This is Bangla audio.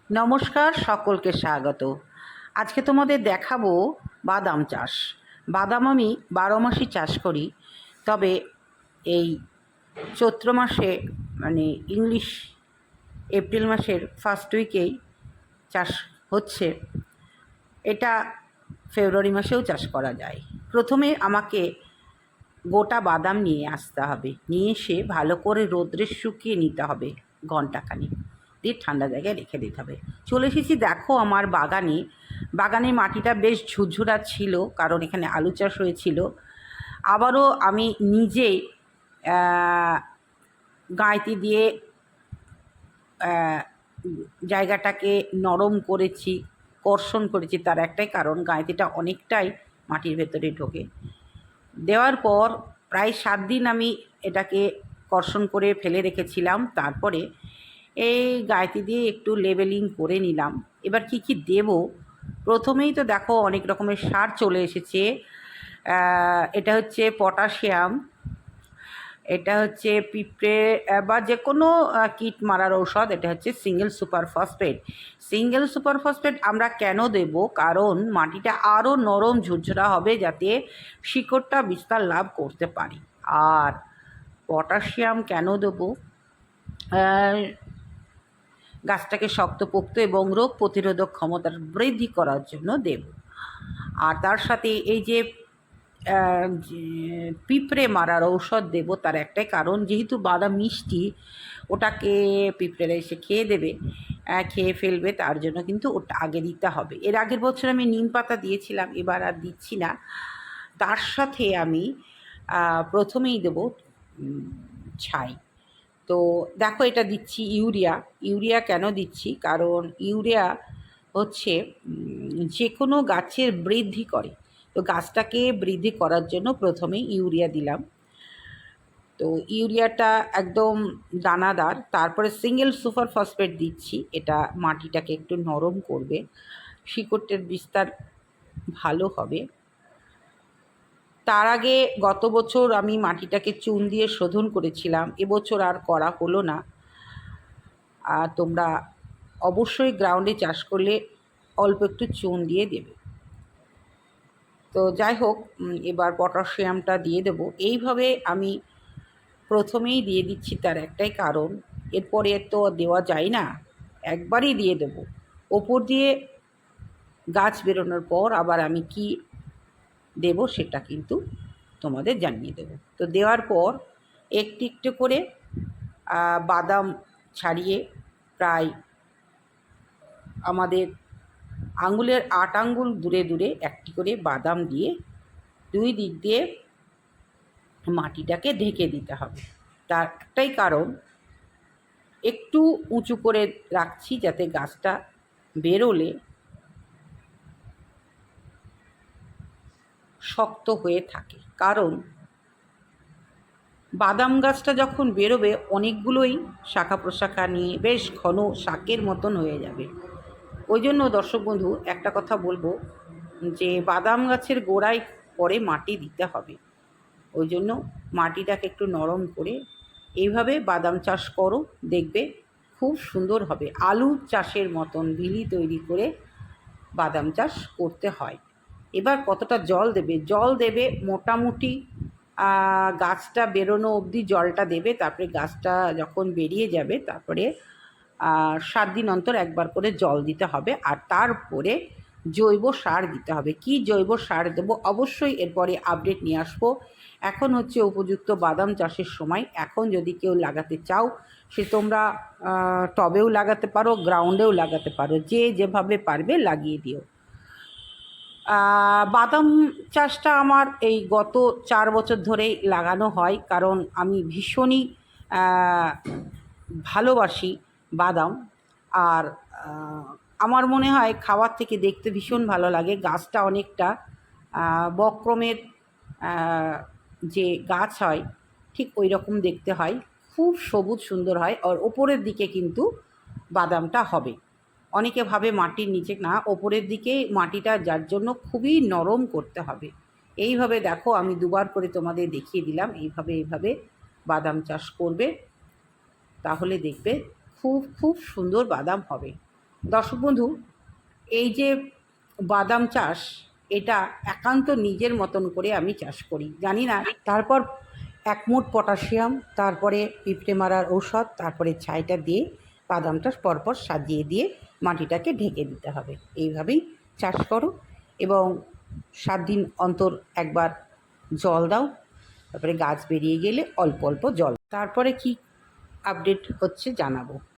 নমস্কার, সকলকে স্বাগত। আজকে তোমাদের দেখাবো বাদাম চাষ। বাদাম আমি ১২ মাসই চাষ করি, তবে এই চৈত্র মাসে মানে ইংলিশ এপ্রিল মাসের ফার্স্ট উইকেই চাষ হচ্ছে। এটা ফেব্রুয়ারি মাসেও চাষ করা যায়। প্রথমে আমাকে গোটা বাদাম নিয়ে আসতে হবে, নিয়ে এসে ভালো করে রোদ্রে শুকিয়ে নিতে হবে ঘণ্টাখানেক, দিয়ে ঠান্ডা জায়গায় রেখে দিতে হবে। চলে এসেছি, দেখো আমার বাগানে মাটিটা বেশ ঝুরঝুরা ছিল, কারণ এখানে আলু চাষ হয়েছিল। আবারও আমি নিজেই গাঁইতি দিয়ে জায়গাটাকে নরম করেছি, কর্ষণ করেছি। তার একটাই কারণ, গাঁইতিটা অনেকটাই মাটির ভেতরে ঢোকে। দেওয়ার পর প্রায় 7 দিন আমি এটাকে কর্ষণ করে ফেলে রেখেছিলাম। তারপরে এই গাঁইতি দিয়ে একটু লেবেলিং করে নিলাম। এবার কি কি দেব? প্রথমেই তো দেখো অনেক রকমের সার চলে এসেছে। এটা হচ্ছে পটাশিয়াম, এটা হচ্ছে পিঁপড়ে বা যে কোনো কীট মারার ঔষধ। এটা হচ্ছে single super phosphate. Single super phosphate আমরা কেন দেব? কারণ মাটিটা আরও নরম ঝুরঝুরা হবে, যাতে শিকড়টা বিস্তার লাভ করতে পারে। আর পটাশিয়াম কেন দেবো? গাছটাকে শক্তপোক্ত এবং রোগ প্রতিরোধক ক্ষমতার বৃদ্ধি করার জন্য দেব। আর তার সাথে এই যে পিঁপড়ে মারার ঔষধ দেব, তার একটাই কারণ, যেহেতু বাদাম মিষ্টি, ওটাকে পিঁপড়েরা এসে খেয়ে দেবে, খেয়ে ফেলবে, তার জন্য কিন্তু ওটা আগে দিতে হবে। এর আগের বছর আমি নিম পাতা দিয়েছিলাম, এবার আর দিচ্ছি না। তার সাথে আমি প্রথমেই দেব ছাই। তো দেখো, এটা দিচ্ছি ইউরিয়া কেন দিচ্ছি? কারণ ইউরিয়া হচ্ছে যে কোনো গাছের বৃদ্ধি করে। তো গাছটাকে বৃদ্ধি করার জন্য প্রথমেই ইউরিয়া দিলাম। তো ইউরিয়াটা একদম দানাদার। তারপরে সিঙ্গেল সুপার ফসফেট দিচ্ছি, এটা মাটিটাকে একটু নরম করবে, শিকড়ের বিস্তার ভালো হবে। তার আগে গত বছর আমি মাটিটাকে চুন দিয়ে শোধন করেছিলাম, এবছর আর করা হলো না। আর তোমরা অবশ্যই গ্রাউন্ডে চাষ করলে অল্প একটু চুন দিয়ে দেবে। তো যাই হোক, এবার পটাশিয়ামটা দিয়ে দেবো। এইভাবে আমি প্রথমেই দিয়ে দিচ্ছি, তার একটাই কারণ, এরপরে তো দেওয়া যায় না, একবারই দিয়ে দেবো। ওপর দিয়ে গাছ বেরোনোর পর আবার আমি কি দেব সেটা কিন্তু তোমাদের জানিয়ে দেব। তো দেওয়ার পর একটু একটু করে বাদাম ছাড়িয়ে প্রায় আমাদের আঙুলের 8 আঙ্গুল দূরে দূরে একটি করে বাদাম দিয়ে 2 দিক দিয়ে মাটিটাকে ঢেকে দিতে হবে। তার একটাই কারণ, একটু উঁচু করে রাখছি যাতে গাছটা বেরোলে শক্ত হয়ে থাকে। কারণ বাদাম গাছটা যখন বেরোবে অনেকগুলোই শাখা প্রশাখা নিয়ে বেশ ঘন শাকের মতন হয়ে যাবে। ওই জন্য দর্শক বন্ধু একটা কথা বলবো, যে বাদাম গাছের গোড়ায় পরে মাটি দিতে হবে। ওই জন্য মাটিটাকে একটু নরম করে এইভাবে বাদাম চাষ করো, দেখবে খুব সুন্দর হবে। আলু চাষের মতন ভিলি তৈরি করে বাদাম চাষ করতে হয়। এবার কতটা জল দেবে? জল দেবে মোটামুটি গাছটা বেরোনো অবধি জলটা দেবে। তারপরে গাছটা যখন বেরিয়ে যাবে, তারপরে 7 দিন অন্তর একবার করে জল দিতে হবে। আর তারপরে জৈব সার দিতে হবে। কি জৈব সার দেবো অবশ্যই এরপরে আপডেট নিয়ে আসবো। এখন হচ্ছে উপযুক্ত বাদাম চাষের সময়। এখন যদি কেউ লাগাতে চাও, সে তোমরা টবেও লাগাতে পারো, গ্রাউন্ডেও লাগাতে পারো, যে যেভাবে পারবে লাগিয়ে দিও। বাদাম চাষটা আমার এই গত 4 বছর ধরেই লাগানো হয়, কারণ আমি ভীষণই ভালোবাসি বাদাম। আর আমার মনে হয় খাওয়ার থেকে দেখতে ভীষণ ভালো লাগে। গাছটা অনেকটা বক্রমের যে গাছ হয় ঠিক ওই রকম দেখতে হয়, খুব সবুজ সুন্দর হয়। আর ওপরের দিকে কিন্তু বাদামটা হবে। অনেকে ভাবে মাটির নিচে, না, ওপরের দিকে মাটিটা, যার জন্য খুবই নরম করতে হবে। এইভাবে দেখো, আমি 2 বার করে তোমাদের দেখিয়ে দিলাম। এইভাবে বাদাম চাষ করবে, তাহলে দেখবে খুব খুব সুন্দর বাদাম হবে। দর্শক বন্ধু, এই যে বাদাম চাষ, এটা একান্ত নিজের মতন করে আমি চাষ করি, জানি না। তারপর এক মুঠ পটাশিয়াম, তারপরে পিঁপড়ে মারার ঔষধ, তারপরে ছাইটা দিয়ে বাদামটা পরপর সাজিয়ে দিয়ে মাটিটাকে ঢেকে দিতে হবে। এইভাবেই চাষ করো এবং 7 দিন অন্তর একবার জল দাও। তারপরে গাছ বেরিয়ে গেলে অল্প অল্প জল, তারপরে কি আপডেট হচ্ছে জানাবো।